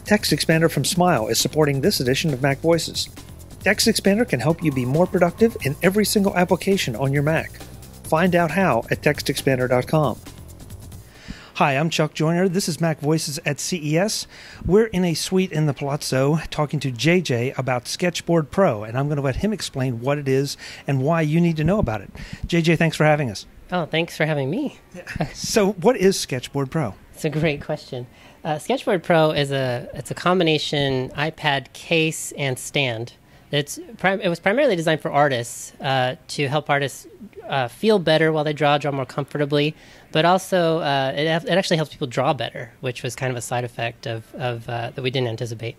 Text Expander from Smile is supporting this edition of MacVoices. Text Expander can help you be more productive in every single application on your Mac. Find out how at textexpander.com. Hi, I'm Chuck Joyner. This is MacVoices at CES. We're in a suite in the Palazzo talking to JJ about Sketchboard Pro, and I'm going to let him explain what it is and why you need to know about it. JJ, thanks for having us. Oh, thanks for having me. So what is Sketchboard Pro? It's a great question. Sketchboard Pro is a combination iPad case and stand. It was primarily designed for artists to help artists feel better while they draw more comfortably, but also it actually helps people draw better, which was kind of a side effect of that we didn't anticipate.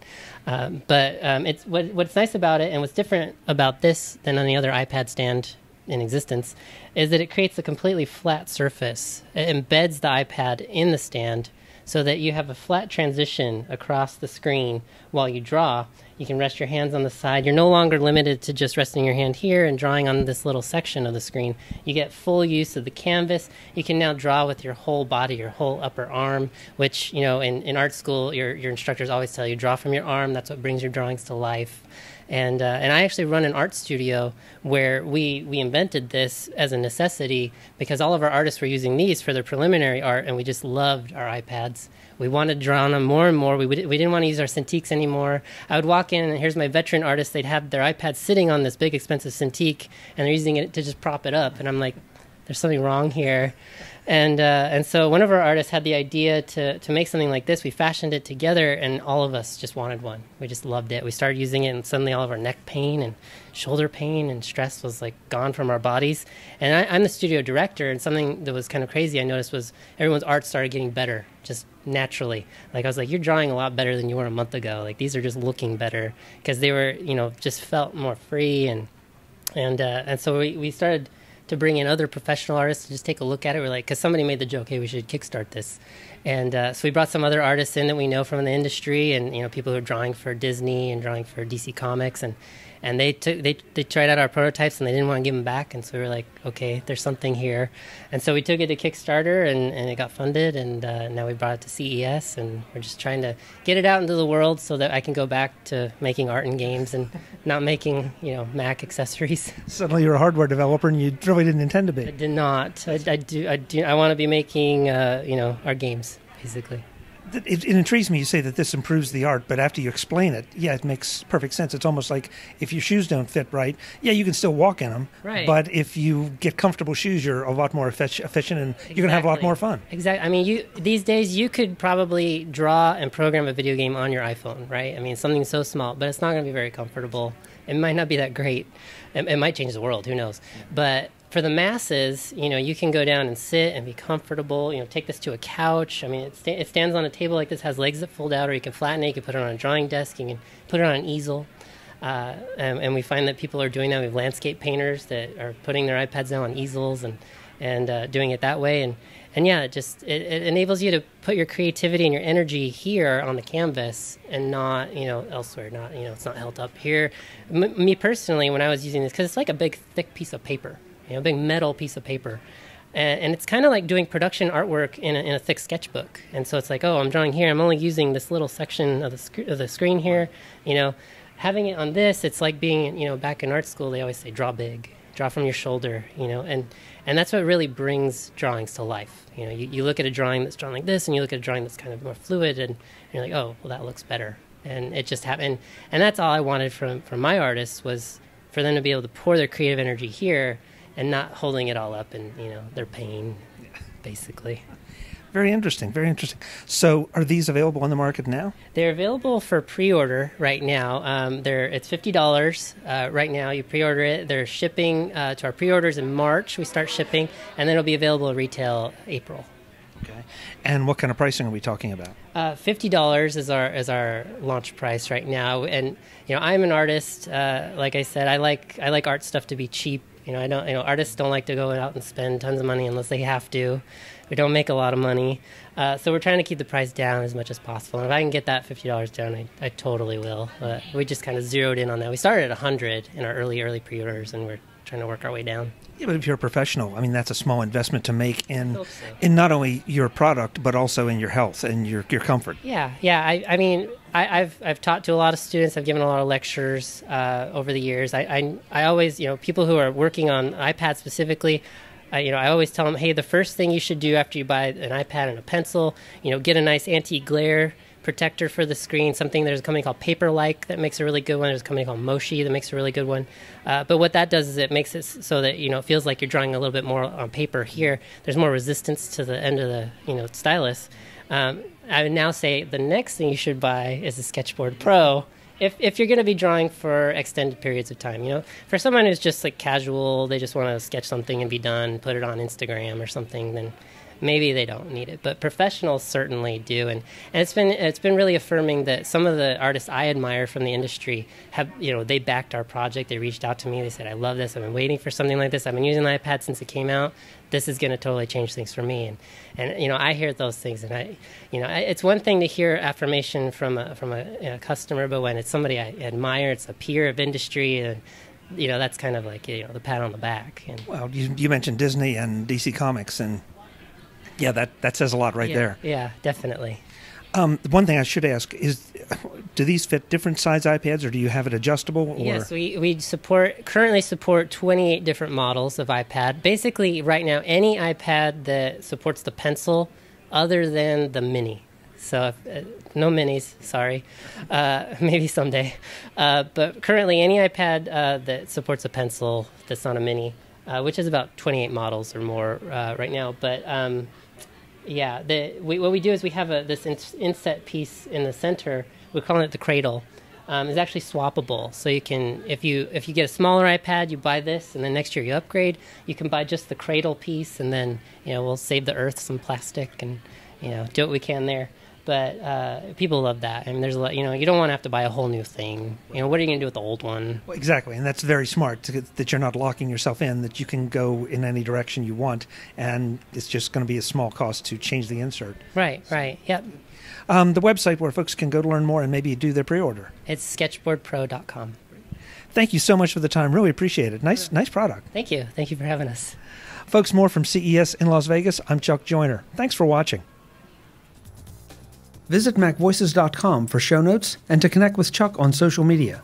It's what's nice about it, and what's different about this than any other iPad stand in existence, is that it creates a completely flat surface. It embeds the iPad in the stand so that you have a flat transition across the screen while you draw. You can rest your hands on the side. You're no longer limited to just resting your hand here and drawing on this little section of the screen. You get full use of the canvas. You can now draw with your whole body, your whole upper arm, which, you know, in art school, your instructors always tell you, draw from your arm. That's what brings your drawings to life. And I actually run an art studio where we invented this as a necessity because all of our artists were using these for their preliminary art, and we just loved our iPads. We wanted to draw on them more and more. We didn't want to use our Cintiqs anymore. I would walk in, and here's my veteran artist. They'd have their iPad sitting on this big, expensive Cintiq, and they're using it to just prop it up. And I'm like, there's something wrong here. And so one of our artists had the idea to make something like this. We fashioned it together, and all of us just wanted one. We just loved it. We started using it, and suddenly all of our neck pain and shoulder pain and stress was like gone from our bodies. And I'm the studio director, and something that was kind of crazy I noticed was everyone's art started getting better just naturally. Like I was like, you're drawing a lot better than you were a month ago. Like these are just looking better because they were, you know, just felt more free. And so we started to bring in other professional artists to just take a look at it. We're like, because somebody made the joke, hey, we should kickstart this. And so we brought some other artists in that we know from the industry, and you know, people who are drawing for Disney and drawing for DC Comics, and they tried out our prototypes and they didn't want to give them back, and so we were like, okay, there's something here. And so we took it to Kickstarter, and it got funded, and now we brought it to CES, and we're just trying to get it out into the world so that I can go back to making art and games and not making, you know, Mac accessories. Suddenly you're a hardware developer, and you really didn't intend to be. I did not. I want to be making, you know, our games, basically. It intrigues me you say that this improves the art, but after you explain it, yeah, it makes perfect sense. It's almost like if your shoes don't fit right, yeah, you can still walk in them, right? But if you get comfortable shoes, you're a lot more efficient, and you're going to have a lot more fun. Exactly. I mean, these days, you could probably draw and program a video game on your iPhone, right? I mean, something so small, but it's not going to be very comfortable. It might not be that great. It might change the world, who knows? But for the masses, you know, you can go down and sit and be comfortable. You know, take this to a couch. I mean, it stands on a table like this, has legs that fold out, or you can flatten it. You can put it on a drawing desk. You can put it on an easel. And we find that people are doing that. We have landscape painters that are putting their iPads now on easels and doing it that way. And yeah, it enables you to put your creativity and your energy here on the canvas and not, you know, elsewhere. Not, you know, it's not held up here. Me personally, when I was using this, because it's like a big, thick piece of paper. You know, a big metal piece of paper. And it's kind of like doing production artwork in a thick sketchbook. And so it's like, oh, I'm drawing here. I'm only using this little section of the screen here. You know, having it on this, it's like being, you know, back in art school, they always say, draw big, draw from your shoulder, you know. And that's what really brings drawings to life. You know, you look at a drawing that's drawn like this, and you look at a drawing that's kind of more fluid, and you're like, oh, well, that looks better. And it just happened. And that's all I wanted from my artists, was for them to be able to pour their creative energy here and not holding it all up in, you know, their pain, basically. Very interesting, very interesting. So are these available on the market now? They're available for pre-order right now. It's $50 right now. You pre-order it. They're shipping to our pre-orders in March. We start shipping, and then it'll be available at retail April. Okay. And what kind of pricing are we talking about? $50 is our launch price right now. And you know, I'm an artist. Like I said, I like art stuff to be cheap. You know, artists don't like to go out and spend tons of money unless they have to. We don't make a lot of money. So we're trying to keep the price down as much as possible. And if I can get that $50 down, I totally will. We just kind of zeroed in on that. We started at $100 in our early pre-orders, and we're trying to work our way down. Yeah, but if you're a professional, I mean, that's a small investment to make in not only your product, but also in your health and your comfort. Yeah. I mean, I've taught to a lot of students. I've given a lot of lectures over the years. I always, people who are working on iPads specifically, I always tell them, hey, the first thing you should do after you buy an iPad and a pencil, get a nice anti-glare protector for the screen. There's a company called Paperlike that makes a really good one. There's a company called Moshi that makes a really good one. But what that does is it makes it so that it feels like you're drawing a little bit more on paper. Here, there's more resistance to the end of the stylus. I would now say the next thing you should buy is a Sketchboard Pro. If you're going to be drawing for extended periods of time, for someone who's just like casual, they just want to sketch something and be done, put it on Instagram or something, then maybe they don't need it. But professionals certainly do, and it's been really affirming that some of the artists I admire from the industry have, they backed our project. They reached out to me. They said, I love this. I've been waiting for something like this. I've been using the iPad since it came out. This is going to totally change things for me. And I hear those things, and it's one thing to hear affirmation from a customer, but when it's somebody I admire, it's a peer of industry, and that's kind of like the pat on the back. And, well, you mentioned Disney and DC Comics, and yeah, that says a lot right there. Yeah, definitely. One thing I should ask is, do these fit different size iPads, or do you have it adjustable? Or? Yes, we currently support 28 different models of iPad. Basically, right now, any iPad that supports the pencil other than the mini. So no minis, sorry. Maybe someday. But currently, any iPad that supports a pencil that's not a mini, which is about 28 models or more right now. But what we do is we have this inset piece in the center. We're calling it the Cradle. It's actually swappable, so you can, if you get a smaller iPad, you buy this, and then next year you upgrade. You can buy just the Cradle piece, and then we'll save the Earth some plastic and do what we can there. But people love that. I mean, there's a lot. You don't want to have to buy a whole new thing. What are you going to do with the old one? Well, exactly, and that's very smart that you're not locking yourself in. That you can go in any direction you want, and it's just going to be a small cost to change the insert. Right. Yep. The website where folks can go to learn more and maybe do their pre-order. It's sketchboardpro.com. Thank you so much for the time. Really appreciate it. Nice product. Thank you. Thank you for having us. Folks, more from CES in Las Vegas. I'm Chuck Joyner. Thanks for watching. Visit MacVoices.com for show notes and to connect with Chuck on social media.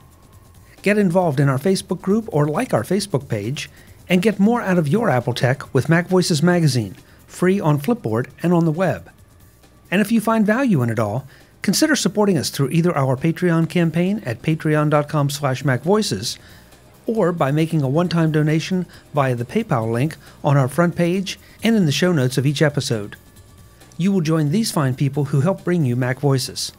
Get involved in our Facebook group or like our Facebook page, and get more out of your Apple tech with MacVoices Magazine, free on Flipboard and on the web. And if you find value in it all, consider supporting us through either our Patreon campaign at patreon.com/MacVoices or by making a one-time donation via the PayPal link on our front page and in the show notes of each episode. You will join these fine people who help bring you Mac Voices.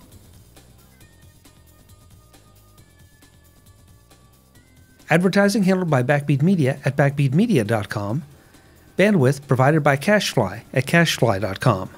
Advertising handled by Backbeat Media at backbeatmedia.com. Bandwidth provided by CashFly at cashfly.com.